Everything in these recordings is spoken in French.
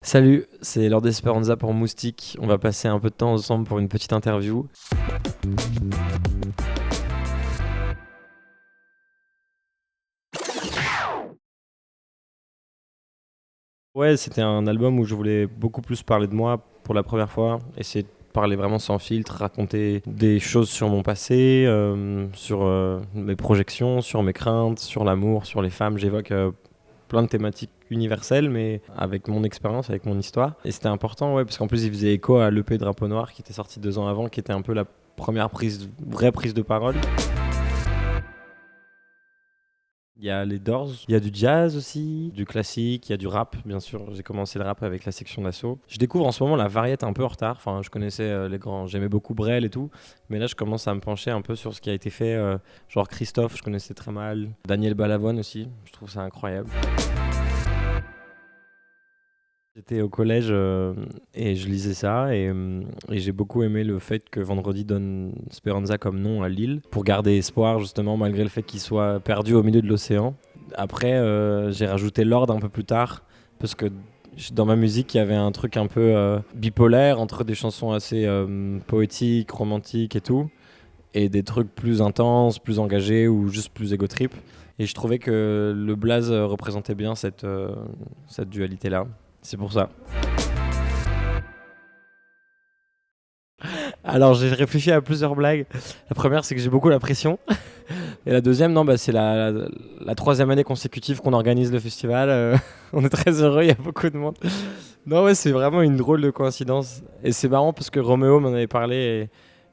Salut, c'est Lord Esperanza pour Moustique. On va passer un peu de temps ensemble pour une petite interview. Ouais, c'était un album où je voulais beaucoup plus parler de moi pour la première fois, essayer de parler vraiment sans filtre, raconter des choses sur mon passé, sur mes projections, sur mes craintes, sur l'amour, sur les femmes. J'évoque plein de thématiques universelles, mais avec mon expérience, avec mon histoire. Et c'était important, ouais, parce qu'en plus, il faisait écho à l'EP Drapeau Noir qui était sorti 2 ans avant, qui était un peu la première vraie prise de parole. Il y a les Doors, il y a du jazz aussi, du classique, il y a du rap, bien sûr. J'ai commencé le rap avec la section d'assaut. Je découvre en ce moment la variété un peu en retard. Enfin, je connaissais les grands, j'aimais beaucoup Brel et tout. Mais là, je commence à me pencher un peu sur ce qui a été fait. Genre Christophe, je connaissais très mal. Daniel Balavoine aussi, je trouve ça incroyable. J'étais au collège et je lisais ça et j'ai beaucoup aimé le fait que Vendredi donne Speranza comme nom à Lille pour garder espoir justement malgré le fait qu'il soit perdu au milieu de l'océan. Après j'ai rajouté Lord un peu plus tard parce que dans ma musique il y avait un truc un peu bipolaire entre des chansons assez poétiques, romantiques et tout et des trucs plus intenses, plus engagés ou juste plus ego trip. Et je trouvais que le blaze représentait bien cette dualité-là. C'est pour ça. Alors j'ai réfléchi à plusieurs blagues. La première, c'est que j'ai beaucoup la pression. Et la deuxième, non, bah, c'est la troisième année consécutive qu'on organise le festival. On est très heureux, il y a beaucoup de monde. Non, ouais, c'est vraiment une drôle de coïncidence. Et c'est marrant parce que Roméo m'en avait parlé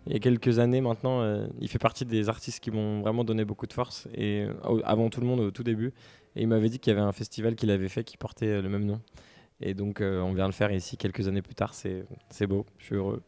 il y a quelques années maintenant. Il fait partie des artistes qui m'ont vraiment donné beaucoup de force. Et avant tout le monde, au tout début. Et il m'avait dit qu'il y avait un festival qu'il avait fait qui portait le même nom. Et donc on vient le faire ici quelques années plus tard. C'est beau, je suis heureux.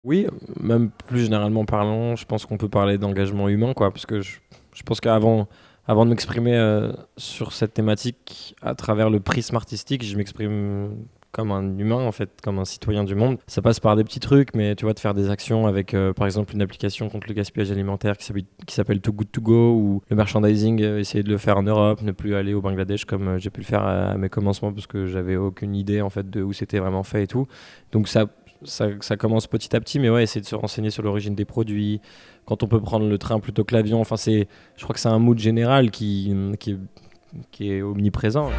Oui, même plus généralement parlant, je pense qu'on peut parler d'engagement humain, quoi, parce que je pense avant de m'exprimer sur cette thématique à travers le prisme artistique, je m'exprime comme un humain, en fait, comme un citoyen du monde. Ça passe par des petits trucs, mais tu vois, de faire des actions avec, par exemple, une application contre le gaspillage alimentaire qui s'appelle Too Good To Go, ou le merchandising, essayer de le faire en Europe, ne plus aller au Bangladesh comme j'ai pu le faire à mes commencements, parce que j'avais aucune idée, en fait, de où c'était vraiment fait et tout. Donc ça commence petit à petit, mais ouais, essayer de se renseigner sur l'origine des produits, quand on peut prendre le train plutôt que l'avion. Enfin, je crois que c'est un mood général qui est omniprésent.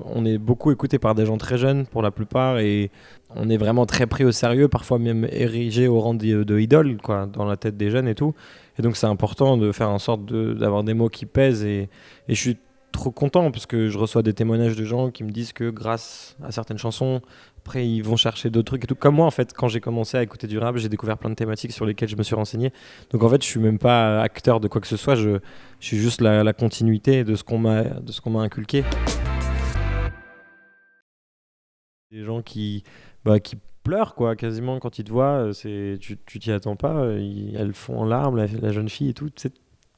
On est beaucoup écouté par des gens très jeunes pour la plupart et on est vraiment très pris au sérieux, parfois même érigé au rang de idole, quoi, dans la tête des jeunes et tout. Et donc c'est important de faire en sorte d'avoir des mots qui pèsent et je suis trop content parce que je reçois des témoignages de gens qui me disent que grâce à certaines chansons, après ils vont chercher d'autres trucs et tout. Comme moi en fait, quand j'ai commencé à écouter du rap, j'ai découvert plein de thématiques sur lesquelles je me suis renseigné. Donc en fait, je suis même pas acteur de quoi que ce soit, je suis juste la continuité de ce qu'on m'a inculqué. Des gens qui pleurent quoi, quasiment quand ils te voient, tu t'y attends pas, elles font en larmes, la jeune fille et tout, tu sais,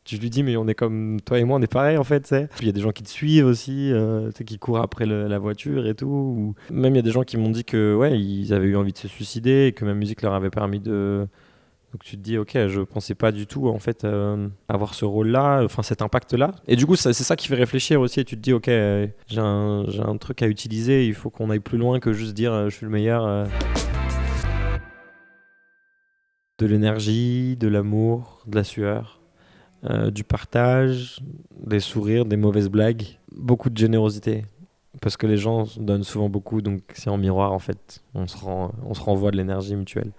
je lui dis mais on est comme toi et moi, on est pareil en fait, tu sais. Puis il y a des gens qui te suivent aussi, tu sais, qui courent après la voiture et tout. Ou même il y a des gens qui m'ont dit que ouais, ils avaient eu envie de se suicider et que ma musique leur avait permis de. Donc tu te dis ok, je pensais pas du tout en fait avoir ce rôle-là, enfin cet impact-là. Et du coup c'est ça qui fait réfléchir aussi. Et tu te dis ok, j'ai un truc à utiliser. Il faut qu'on aille plus loin que juste dire je suis le meilleur. De l'énergie, de l'amour, de la sueur, du partage, des sourires, des mauvaises blagues, beaucoup de générosité. Parce que les gens donnent souvent beaucoup, donc c'est en miroir en fait. On se renvoie de l'énergie mutuelle.